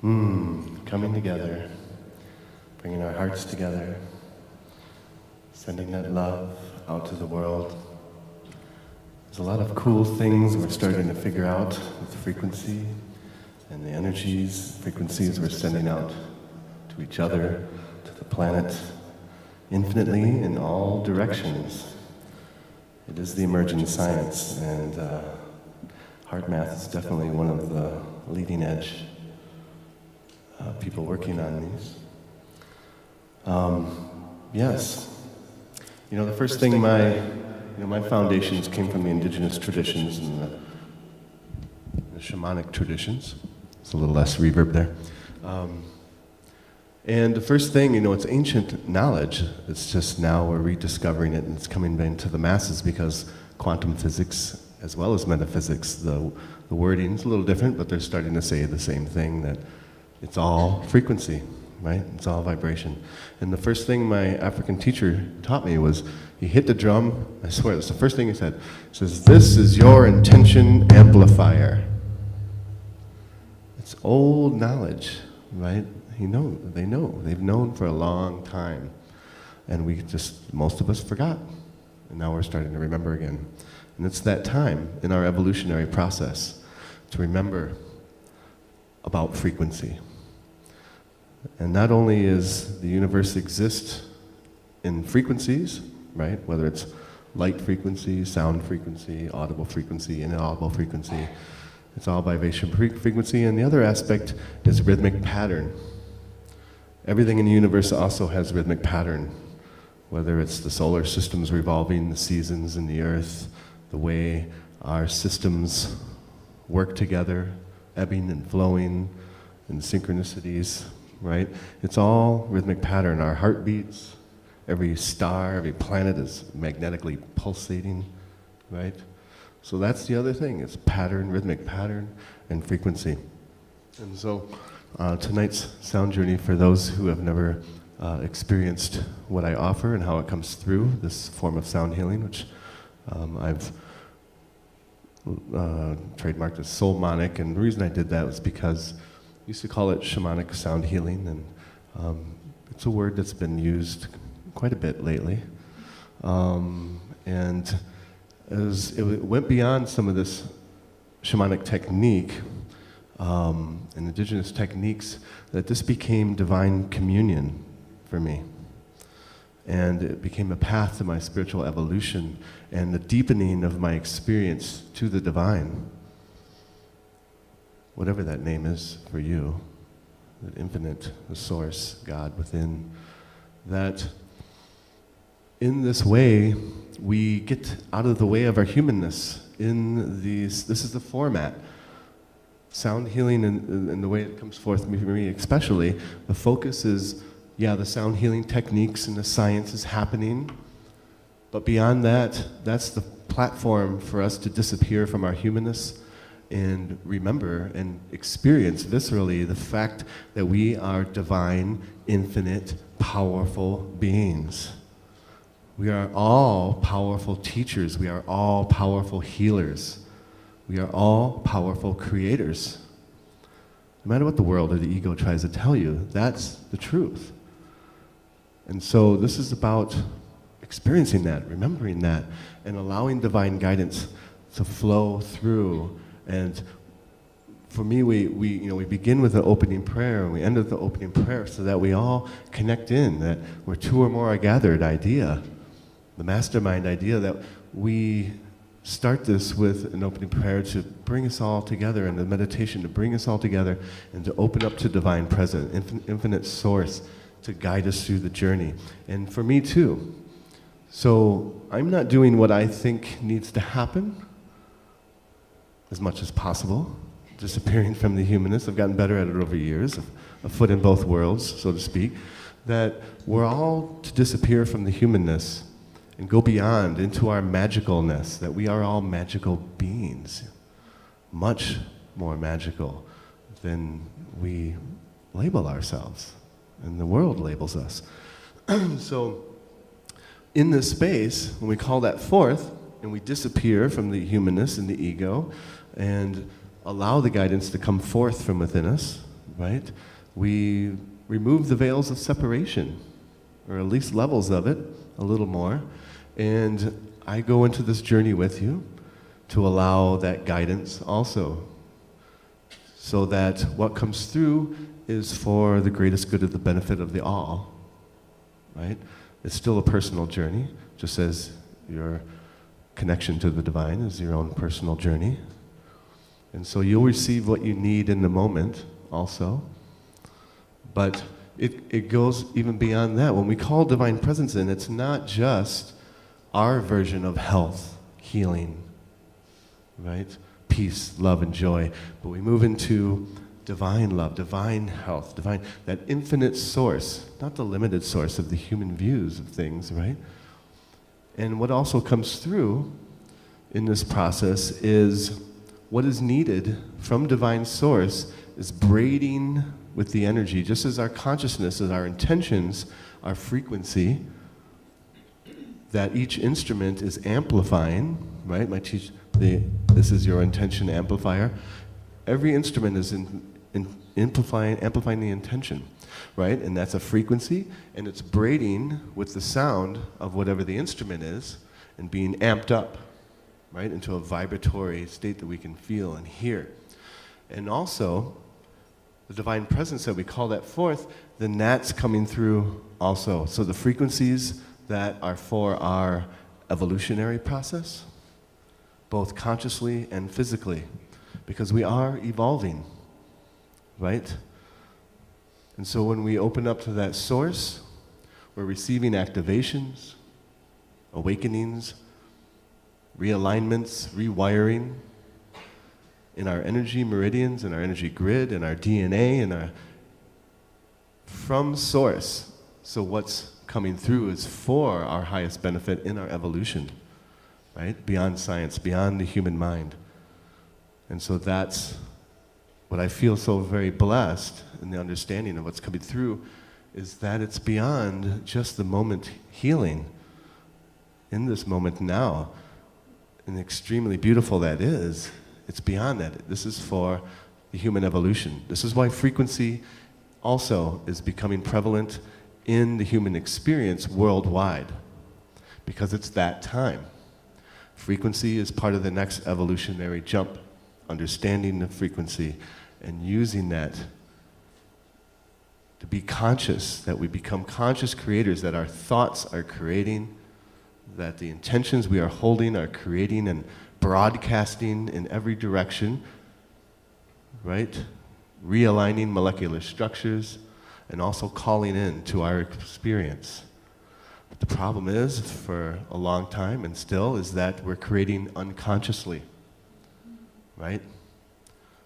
Coming together, bringing our hearts together, sending that love out to the world. There's a lot of cool things we're starting to figure out with frequency and the energies, frequencies we're sending out to each other, to the planet, infinitely in all directions. It is the emerging science, and heart math is definitely one of the leading edge people working on these. Yes. You know, the first thing my foundations came from the indigenous traditions and the shamanic traditions. It's a little less reverb there. And the first thing, it's ancient knowledge. It's just now we're rediscovering it, and it's coming into the masses because quantum physics, as well as metaphysics, the wording's a little different, but they're starting to say the same thing, that it's all frequency, right? It's all vibration. And the first thing my African teacher taught me was, he hit the drum, I swear, that's the first thing he said. He says, "This is your intention amplifier." It's old knowledge, right? They know. They've known for a long time. And most of us forgot. And now we're starting to remember again. And it's that time in our evolutionary process to remember about frequency. And not only is the universe exist in frequencies, right? Whether it's light frequency, sound frequency, audible frequency, inaudible frequency. It's all vibration frequency. And the other aspect is rhythmic pattern. Everything in the universe also has rhythmic pattern, whether it's the solar systems revolving, the seasons in the earth, the way our systems work together, ebbing and flowing, and synchronicities, right? It's all rhythmic pattern. Our heartbeats, every star, every planet is magnetically pulsating, right? So that's the other thing, it's pattern, rhythmic pattern, and frequency. And so tonight's sound journey, for those who have never experienced what I offer and how it comes through, this form of sound healing, which I've trademarked as Soulmonic, and the reason I did that was because I used to call it shamanic sound healing, and it's a word that's been used quite a bit lately. And as it went beyond some of this shamanic technique, and indigenous techniques, that this became divine communion for me. And it became a path to my spiritual evolution and the deepening of my experience to the divine. Whatever that name is for you, the infinite, the source, God within, that in this way, we get out of the way of our humanness this is the format. Sound healing and the way it comes forth for me especially, the focus is, the sound healing techniques and the science is happening, but beyond that, that's the platform for us to disappear from our humanness and remember and experience viscerally the fact that we are divine, infinite, powerful beings. We are all powerful teachers. We are all powerful healers. We are all powerful creators. No matter what the world or the ego tries to tell you, that's the truth. And so this is about experiencing that, remembering that, and allowing divine guidance to flow through. And for me, we begin with an opening prayer, and we end with the opening prayer so that we all connect in, that where two or more are gathered idea, the mastermind idea, that we start this with an opening prayer to bring us all together, and the meditation to bring us all together and to open up to divine presence, infinite source, to guide us through the journey. And for me too. So I'm not doing what I think needs to happen as much as possible, disappearing from the humanness. I've gotten better at it over years, a foot in both worlds, so to speak, that we're all to disappear from the humanness and go beyond into our magicalness, that we are all magical beings, much more magical than we label ourselves, and the world labels us. So in this space, when we call that forth, and we disappear from the humanness and the ego, and allow the guidance to come forth from within us, right? We remove the veils of separation, or at least levels of it, a little more. And I go into this journey with you to allow that guidance also, so that what comes through is for the greatest good of the benefit of the all, right? It's still a personal journey, just as your connection to the divine is your own personal journey. And so you'll receive what you need in the moment also. But it goes even beyond that. When we call divine presence in, it's not just our version of health, healing, right? Peace, love, and joy. But we move into divine love, divine health, divine, that infinite source, not the limited source of the human views of things, right? And what also comes through in this process is what is needed from divine source is braiding with the energy, just as our consciousness and our intentions, our frequency, that each instrument is amplifying, right? This is your intention amplifier. Every instrument is amplifying the intention, right? And that's a frequency, and it's braiding with the sound of whatever the instrument is and being amped up, right, into a vibratory state that we can feel and hear. And also, the divine presence that we call that forth, then that's coming through also. So the frequencies that are for our evolutionary process, both consciously and physically, because we are evolving, right? And so when we open up to that source, we're receiving activations, awakenings, realignments, rewiring in our energy meridians, in our energy grid, in our DNA, from source. So what's coming through is for our highest benefit in our evolution, right? Beyond science, beyond the human mind. And so that's what I feel so very blessed in the understanding of what's coming through, is that it's beyond just the moment healing in this moment now, and extremely beautiful that is. It's beyond that. This is for the human evolution. This is why frequency also is becoming prevalent in the human experience worldwide, because it's that time. Frequency is part of the next evolutionary jump, understanding the frequency and using that to be conscious, that we become conscious creators, that our thoughts are creating, that the intentions we are holding are creating and broadcasting in every direction, right? Realigning molecular structures and also calling in to our experience. But the problem is, for a long time and still, is that we're creating unconsciously, right?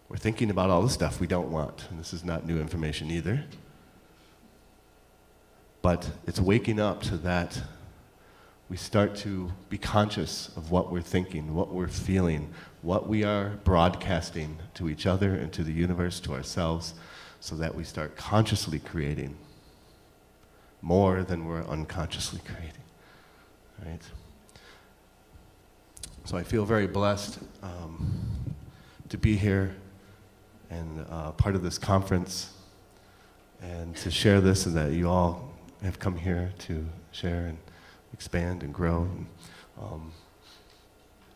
We're thinking about all the stuff we don't want, and this is not new information either. But it's waking up to that. We start to be conscious of what we're thinking, what we're feeling, what we are broadcasting to each other and to the universe, to ourselves, so that we start consciously creating more than we're unconsciously creating, right? So I feel very blessed to be here and part of this conference and to share this, and that you all have come here to share and expand and grow.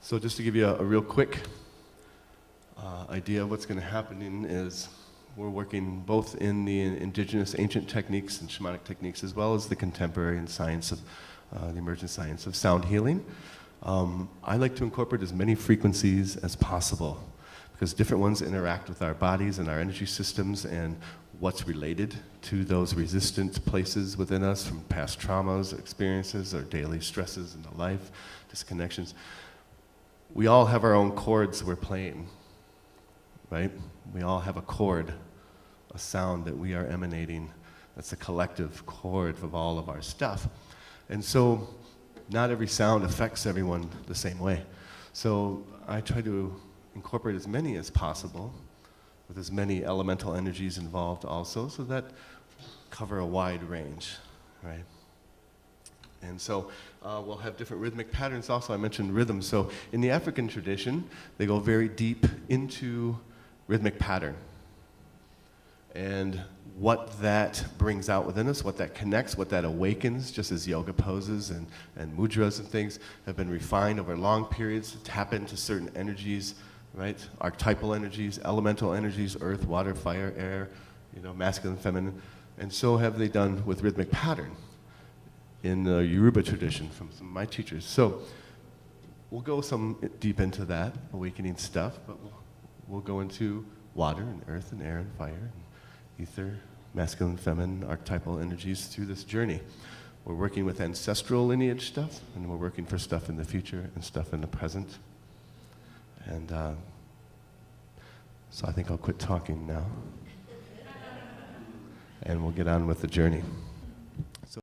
So just to give you a real quick idea of what's going to happen is we're working both in the indigenous ancient techniques and shamanic techniques, as well as the contemporary and science of the emergent science of sound healing. I like to incorporate as many frequencies as possible, because different ones interact with our bodies and our energy systems and what's related to those resistant places within us from past traumas, experiences, or daily stresses in the life, disconnections. We all have our own chords we're playing, right? We all have a chord, a sound that we are emanating. That's a collective chord of all of our stuff. And so not every sound affects everyone the same way. So I try to incorporate as many as possible, with as many elemental energies involved also, so that cover a wide range, right? And so we'll have different rhythmic patterns also. I mentioned rhythm. So in the African tradition, they go very deep into rhythmic pattern. and what that brings out within us, what that connects, what that awakens, just as yoga poses and mudras and things have been refined over long periods to tap into certain energies, right? Archetypal energies, elemental energies, earth, water, fire, air, masculine, feminine. And so have they done with rhythmic pattern in the Yoruba tradition from some of my teachers. So we'll go some deep into that awakening stuff, but we'll go into water and earth and air and fire and ether, masculine, feminine, archetypal energies through this journey. We're working with ancestral lineage stuff, and we're working for stuff in the future and stuff in the present. And so I think I'll quit talking now. And we'll get on with the journey.